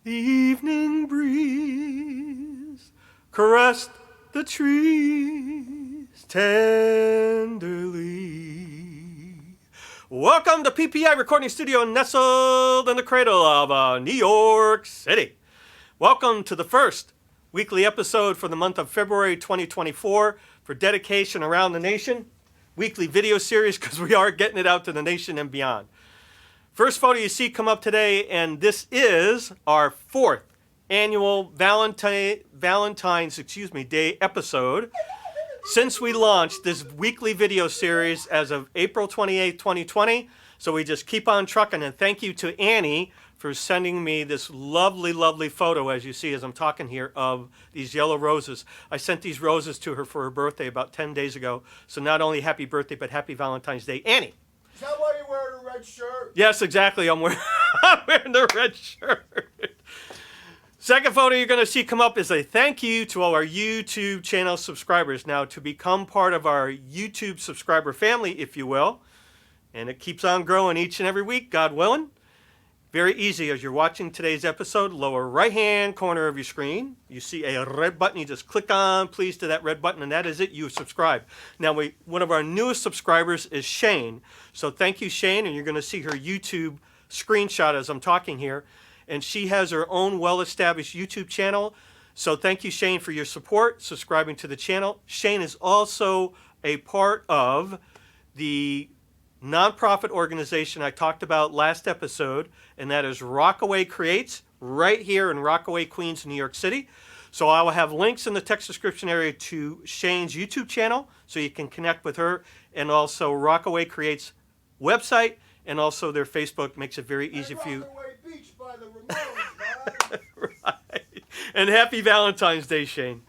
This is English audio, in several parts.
The evening breeze caressed the trees tenderly. Welcome to PPI Recording Studio nestled in the cradle of New York City. Welcome to the first weekly episode for the month of February 2024 for dedication around the nation. Weekly video series because we are getting it out to the nation and beyond. First photo you see come up today, and this is our fourth annual Valentine's Day episode since we launched this weekly video series as of April 28, 2020. So we just keep on trucking, and thank you to Annie for sending me this lovely, lovely photo, as you see as I'm talking here, of these yellow roses. I sent these roses to her for her birthday about 10 days ago. So not only happy birthday, but happy Valentine's Day. Annie. Is that why you're wearing a red shirt? Yes, exactly. I'm wearing the red shirt. Second photo you're going to see come up is a thank you to all our YouTube channel subscribers. Now, to become part of our YouTube subscriber family, if you will, and it keeps on growing each and every week, God willing. Very easy. As you're watching today's episode, lower right-hand corner of your screen, you see a red button. You just click on, please, to that red button, and that is it. You subscribe. Now, one of our newest subscribers is Shane. So thank you, Shane, and you're going to see her YouTube screenshot as I'm talking here. And she has her own well-established YouTube channel. So thank you, Shane, for your support, subscribing to the channel. Shane is also a part of the nonprofit organization I talked about last episode, and that is Rockaway Creates, right here in Rockaway, Queens, New York City. So I will have links in the text description area to Shane's YouTube channel, so you can connect with her, and also Rockaway Creates website, and also their Facebook makes it very easy for you. Rockaway Beach by the Ramones, Right. And happy Valentine's Day, Shane.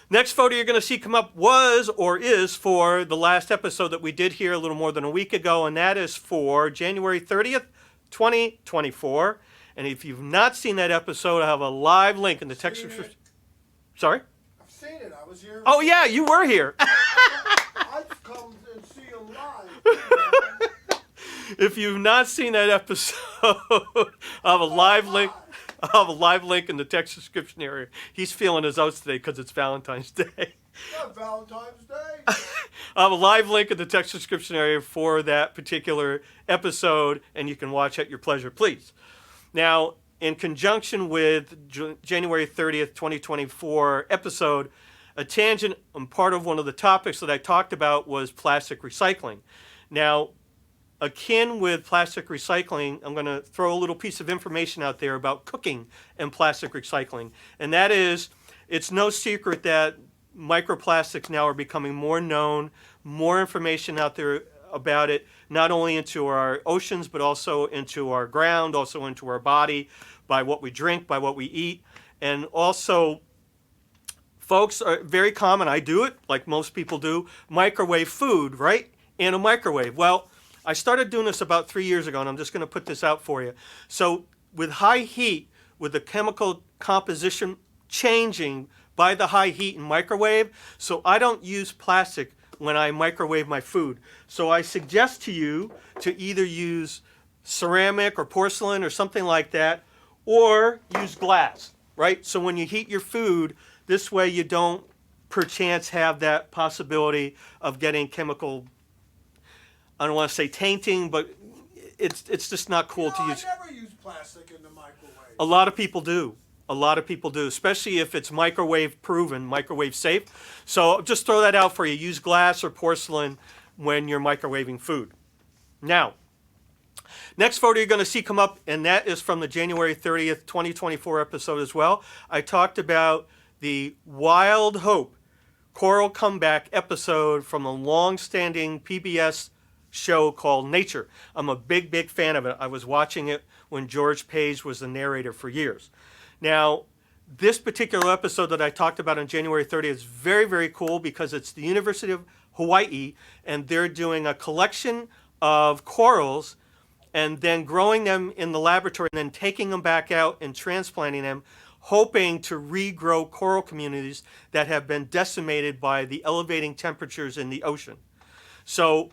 Next photo you're going to see come up was or is for the last episode that we did here a little more than a week ago, and that is for January 30th, 2024. And if you've not seen that episode, I have a live link in the text description. Sorry? I've seen it. I was here. Oh, yeah, you were here. I've come and see him live. If you've not seen that episode, I have a live link. I'll have a live link in the text description area. He's feeling his oats today because it's Valentine's Day. Not Valentine's Day. I have a live link in the text description area for that particular episode, and you can watch at your pleasure, please. Now, in conjunction with January 30th, 2024 episode, a tangent and part of one of the topics that I talked about was plastic recycling. Now, akin with plastic recycling, I'm going to throw a little piece of information out there about cooking and plastic recycling. And that is, it's no secret that microplastics now are becoming more known, more information out there about it, not only into our oceans, but also into our ground, also into our body, by what we drink, by what we eat. And also, folks, are very common, I do it, like most people do, microwave food, right? In a microwave. Well, I started doing this about 3 years ago, and I'm just going to put this out for you. So with high heat, with the chemical composition changing by the high heat in microwave, so I don't use plastic when I microwave my food. So I suggest to you to either use ceramic or porcelain or something like that, or use glass, right? So when you heat your food, this way you don't perchance have that possibility of getting chemical, I don't want to say tainting, but it's just not cool to use. I never use plastic in the microwave. A lot of people do. A lot of people do, especially if it's microwave proven, microwave safe. So just throw that out for you. Use glass or porcelain when you're microwaving food. Now, next photo you're going to see come up, and that is from the January 30th, 2024 episode as well. I talked about the Wild Hope Coral Comeback episode from a long-standing PBS show called Nature. I'm a big, big fan of it. I was watching it when George Page was the narrator for years. Now, this particular episode that I talked about on January 30th is very, very cool because it's the University of Hawaii, and they're doing a collection of corals and then growing them in the laboratory and then taking them back out and transplanting them, hoping to regrow coral communities that have been decimated by the elevating temperatures in the ocean. So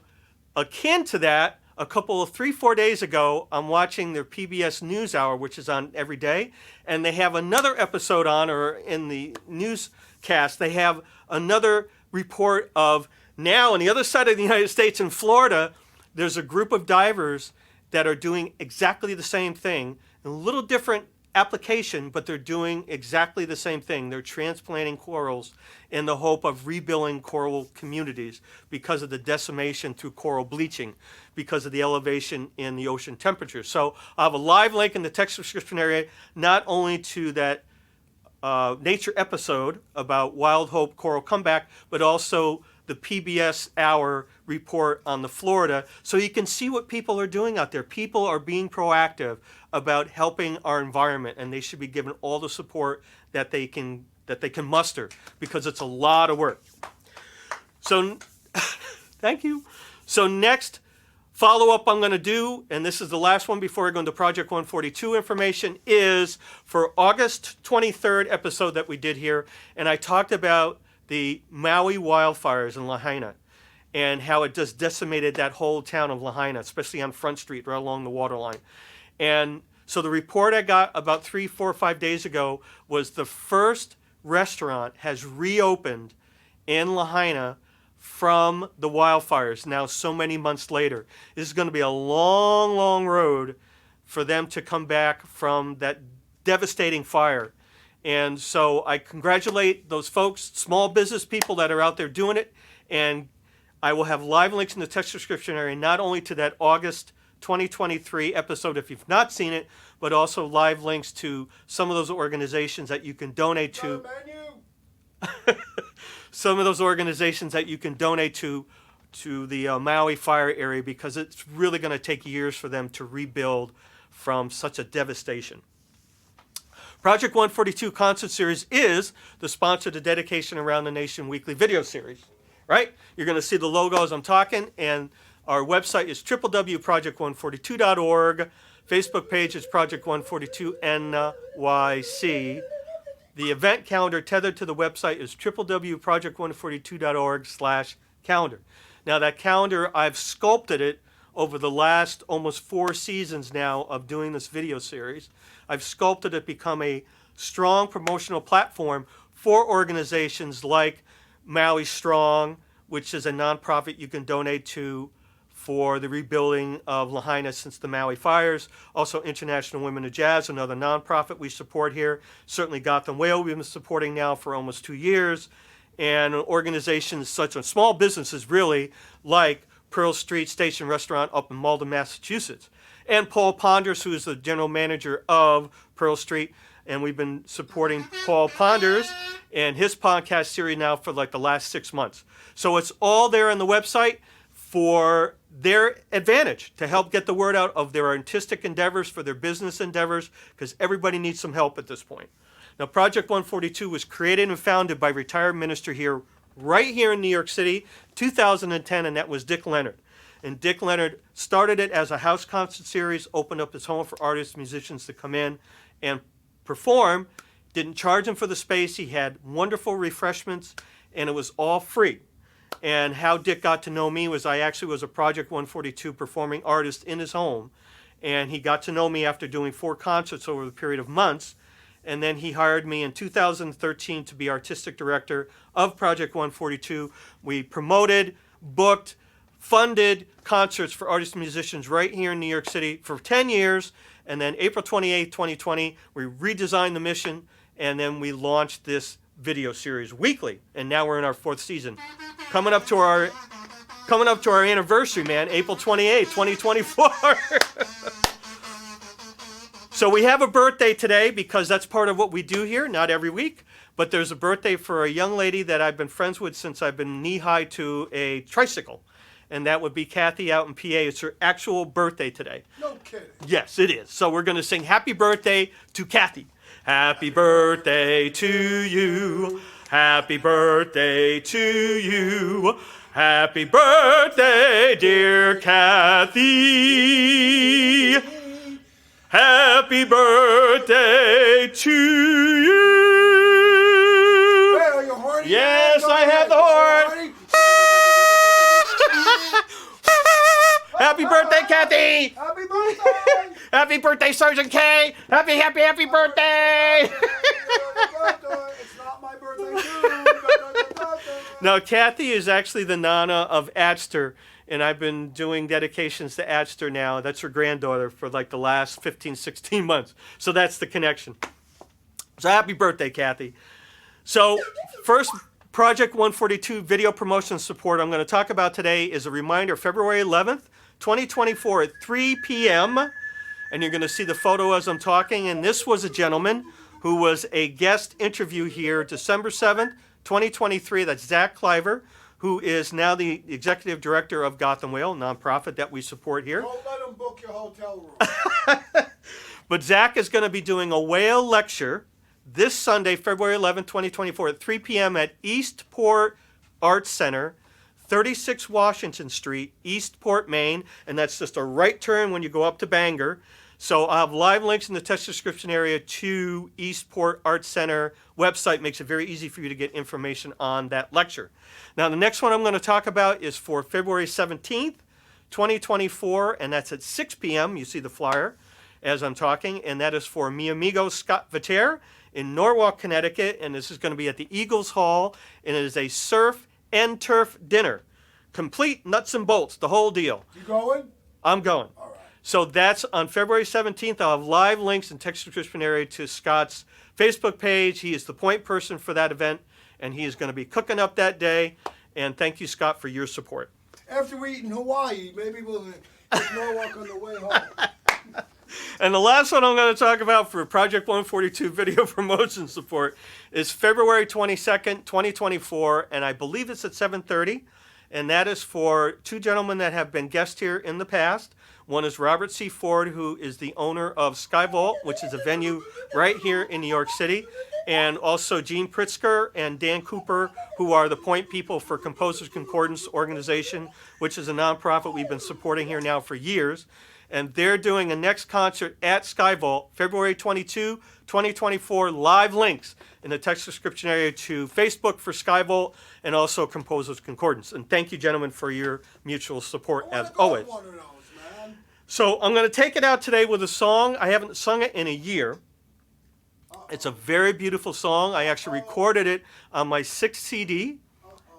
akin to that, a couple of 3-4 days ago, I'm watching their PBS NewsHour, which is on every day, and they have another episode on, or in the newscast, they have another report of now on the other side of the United States in Florida, there's a group of divers that are doing exactly the same thing, a little different application, but they're doing exactly the same thing. They're transplanting corals in the hope of rebuilding coral communities because of the decimation through coral bleaching, because of the elevation in the ocean temperature. So I have a live link in the text description area, not only to that nature episode about Wild Hope Coral Comeback, but also the PBS Hour report on the Florida, so you can see what people are doing out there. People are being proactive about helping our environment, and they should be given all the support that they can muster, because it's a lot of work. So, thank you. So next follow-up I'm going to do, and this is the last one before I go into Project 142 information, is for August 23rd episode that we did here, and I talked about the Maui wildfires in Lahaina and how it just decimated that whole town of Lahaina, especially on Front Street, right along the waterline. And so the report I got about 3, 4, 5 days ago was the first restaurant has reopened in Lahaina from the wildfires now so many months later. This is going to be a long, long road for them to come back from that devastating fire. And so I congratulate those folks, small business people that are out there doing it. And I will have live links in the text description area, not only to that August 2023 episode if you've not seen it, but also live links to some of those organizations that you can donate to. Some of those organizations that you can donate to the Maui fire area, because it's really going to take years for them to rebuild from such a devastation. Project 142 concert series is the sponsor to Dedication Around the Nation weekly video series, right? You're going to see the logo as I'm talking, and our website is www.project142.org. Facebook page is Project 142 NYC. The event calendar tethered to the website is www.project142.org/calendar. Now that calendar, I've sculpted it over the last almost 4 seasons now of doing this video series. I've sculpted it become a strong promotional platform for organizations like Maui Strong, which is a nonprofit you can donate to for the rebuilding of Lahaina since the Maui fires. Also International Women of Jazz, another nonprofit we support here. Certainly Gotham Whale we've been supporting now for almost 2 years. And organizations such as small businesses really like Pearl Street Station Restaurant up in Malden, Massachusetts. And Paul Ponders, who is the general manager of Pearl Street. And we've been supporting Paul Ponders and his podcast series now for like the last 6 months. So it's all there on the website for their advantage, to help get the word out of their artistic endeavors, for their business endeavors, because everybody needs some help at this point. Now, Project 142 was created and founded by retired minister here, right here in New York City, 2010, and that was Dick Leonard. And Dick Leonard started it as a house concert series, opened up his home for artists, musicians to come in and perform, didn't charge them for the space. He had wonderful refreshments, and it was all free. And how Dick got to know me was I actually was a Project 142 performing artist in his home. And he got to know me after doing 4 concerts over the period of months. And then he hired me in 2013 to be artistic director of Project 142. We promoted, booked, funded concerts for artists and musicians right here in New York City for 10 years. And then April 28, 2020, we redesigned the mission, and then we launched this video series weekly. And now we're in our 4th season. Coming up to our anniversary, man, April 28, 2024. So we have a birthday today because that's part of what we do here, not every week. But there's a birthday for a young lady that I've been friends with since I've been knee-high to a tricycle. And that would be Kathy out in PA. It's her actual birthday today. No kidding. Yes, it is. So we're going to sing happy birthday to Kathy. Happy birthday to you. Happy birthday to you. Happy birthday, dear Kathy. Happy birthday to you. Hey, are you horny? Yes, Go I ahead. have the horn. Horny? Happy birthday, Kathy. Kathy! Happy birthday! Happy birthday, Sergeant K! Happy birthday! It's not my birthday too. No, Kathy is actually the Nana of Adster, and I've been doing dedications to Adster now. That's her granddaughter for like the last 15, 16 months. So that's the connection. So happy birthday, Kathy. So first, Project 142 video promotion support I'm going to talk about today is a reminder, February 11th, 2024 at 3 p.m. And you're going to see the photo as I'm talking. And this was a gentleman who was a guest interview here December 7th, 2023. That's ZACK, KLYVER, who is now the executive director of Gotham Whale, nonprofit that we support here. Don't let them book your hotel room. But ZACK is going to be doing a whale lecture this Sunday, February 11, 2024 at 3 p.m. at Eastport Arts Center, 36 Washington Street, Eastport, Maine. And that's just a right turn when you go up to Bangor. So I'll have live links in the text description area to Eastport Arts Center website. Makes it very easy for you to get information on that lecture. Now, the next one I'm going to talk about is for February 17th, 2024, and that's at 6 p.m. You see the flyer as I'm talking, and that is for mi amigo Scott Vater in Norwalk, Connecticut, and this is going to be at the Eagles Hall, and it is a surf and turf dinner. Complete nuts and bolts, the whole deal. You going? I'm going. All right. So that's on February 17th. I'll have live links in text description area to Scott's Facebook page. He is the point person for that event, and he is going to be cooking up that day. And thank you, Scott, for your support. After we eat in Hawaii, maybe we'll hit Norwalk on the way home. And the last one I'm going to talk about for Project 142 video promotion support is February 22nd, 2024, and I believe it's at 7:30. And that is for two gentlemen that have been guests here in the past. One is Robert C. Ford, who is the owner of Sky Vault, which is a venue right here in New York City, and also Gene Pritzker and Dan Cooper, who are the point people for Composers Concordance Organization, which is a nonprofit we've been supporting here now for years. And they're doing a next concert at Sky Vault, February 22, 2024. Live links in the text description area to Facebook for Sky Vault and also Composers Concordance. And thank you, gentlemen, for your mutual support as always. One of those, man. So I'm going to take it out today with a song. I haven't sung it in a year. It's a very beautiful song. I actually recorded it on my 6th CD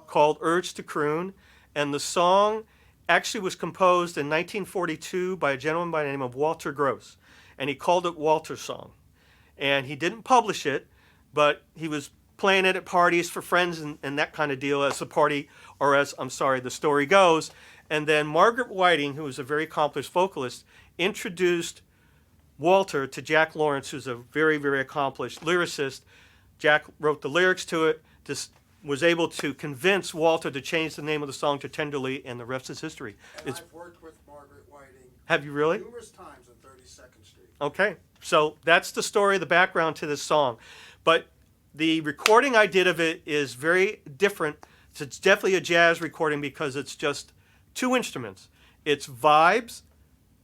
called Urge to Croon. And the song actually was composed in 1942 by a gentleman by the name of Walter Gross. And he called it Walter's Song. And he didn't publish it, but he was playing it at parties for friends and that kind of deal as the party, or as, I'm sorry, the story goes. And then Margaret Whiting, who was a very accomplished vocalist, introduced Walter to Jack Lawrence, who's a very, very accomplished lyricist. Jack wrote the lyrics to it, was able to convince Walter to change the name of the song to Tenderly, and the rest is history. And I've worked with Margaret Whiting Have you really? numerous times on 32nd Street. Okay, so that's the story, the background to this song. But the recording I did of it is very different. It's definitely a jazz recording because it's just two instruments. It's vibes,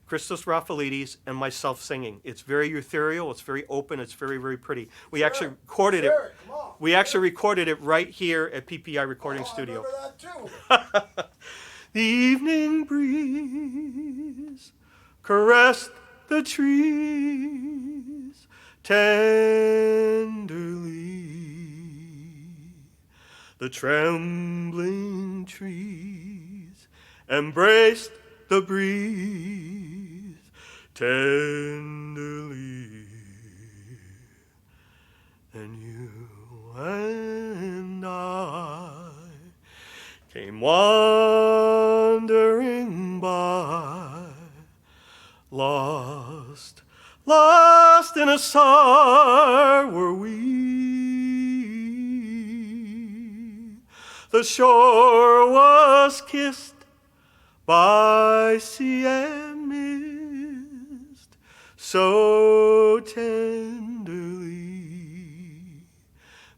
Christos RAFALIDES, and myself singing. It's very ethereal, it's very open, it's very, very pretty. We actually recorded it. Come on. We actually recorded it right here at PPI Recording Studio. I remember that too. The evening breeze caressed the trees tenderly. The trembling trees embraced the breeze tenderly. And you and I came wandering by, lost in a sigh were we. The shore was kissed by sea and mist, so tenderly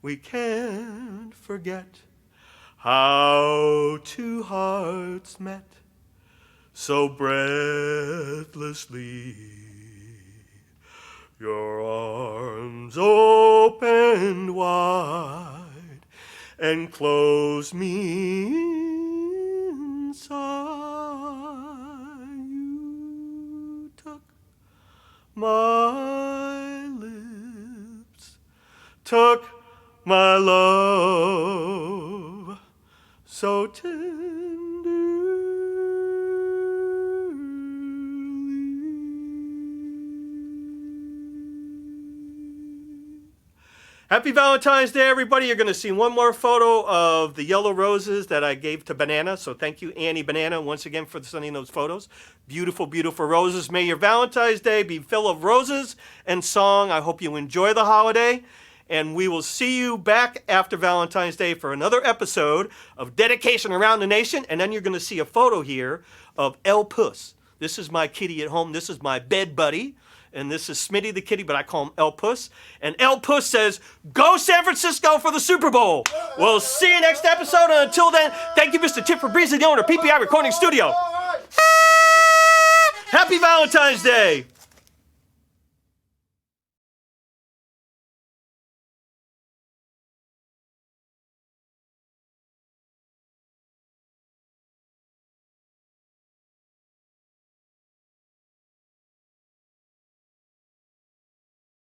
we can't forget how two hearts met so breathlessly. Your arms opened wide and closed me inside you. my love, so Happy Valentine's Day, everybody. You're going to see one more photo of the yellow roses that I gave to Banana. So thank you, Annie Banana, once again for sending those photos. Beautiful, beautiful roses. May your Valentine's Day be full of roses and song. I hope you enjoy the holiday. And we will see you back after Valentine's Day for another episode of Dedication Around the Nation. And then you're going to see a photo here of El Puss. This is my kitty at home. This is my bed buddy. And this is Smitty the kitty, but I call him El Puss. And El Puss says, go San Francisco for the Super Bowl. We'll see you next episode. And until then, thank you, Mr. Tip Fabrizi, the owner of PPI Recording Studio. Happy Valentine's Day.